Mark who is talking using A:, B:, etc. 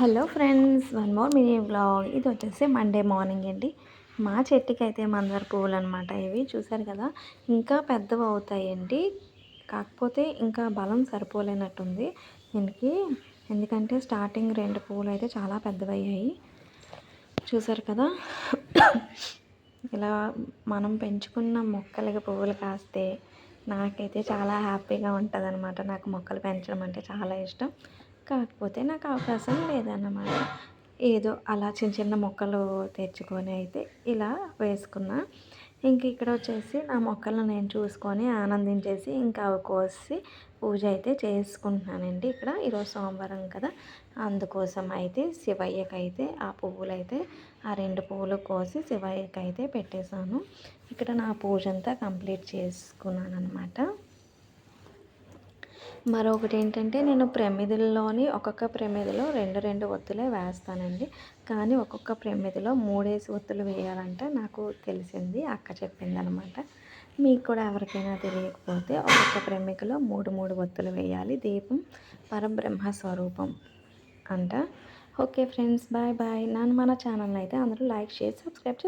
A: Hello friends, one more mini vlog. ఇది వచ్చేసి Monday morning అండి. మా చెట్టుకి అయితే మందార పువ్వులు అనమాట. ఇవి చూసారు కదా, ఇంకా పెద్దవి అవుతాయండి. కాకపోతే ఇంకా బలం సరిపోలేనట్టుంది దీనికి. ఎందుకంటే స్టార్టింగ్ 2 పువ్వులు అయితే చాలా పెద్దవయ్యాయి. చూసారు కదా, ఇలా మనం పెంచుకున్న మొక్కలకి పువ్వులు కాస్తే నాకైతే చాలా హ్యాపీగా ఉంటుంది అనమాట. నాకు మొక్కలు పెంచడం అంటే చాలా ఇష్టం. కాకపోతే నాకు అవకాశం లేదన్నమాట. ఏదో అలా చిన్న చిన్న మొక్కలు తెచ్చుకొని అయితే ఇలా వేసుకున్నా. ఇంక ఇక్కడ వచ్చేసి నా మొక్కలను నేను చూసుకొని ఆనందించేసి ఇంకా అవి కోసి పూజ అయితే చేసుకుంటున్నానండి. ఇక్కడ ఈరోజు సోమవారం కదా, అందుకోసం అయితే శివయ్యకైతే ఆ పువ్వులైతే ఆ 2 పువ్వులు కోసి శివయ్యకైతే పెట్టేశాను. ఇక్కడ నా పూజ అంతా కంప్లీట్ చేసుకున్నాను అనమాట. మరొకటి ఏంటంటే, నేను ప్రమిదల్లోని ఒక్కొక్క ప్రమిదలో 2 ఒత్తులే వేస్తానండి. కానీ ఒక్కొక్క ప్రమిదలో 3 ఒత్తులు వేయాలంటే నాకు తెలిసింది, అక్క చెప్పిందనమాట. మీకు కూడా ఎవరికైనా తెలియకపోతే ఒక్కొక్క ప్రమిదలో 3 ఒత్తులు వేయాలి. దీపం పరబ్రహ్మ స్వరూపం అంట. Okay friends, bye bye. మన ఛానల్ని అయితే అందరూ లైక్, షేర్, సబ్స్క్రైబ్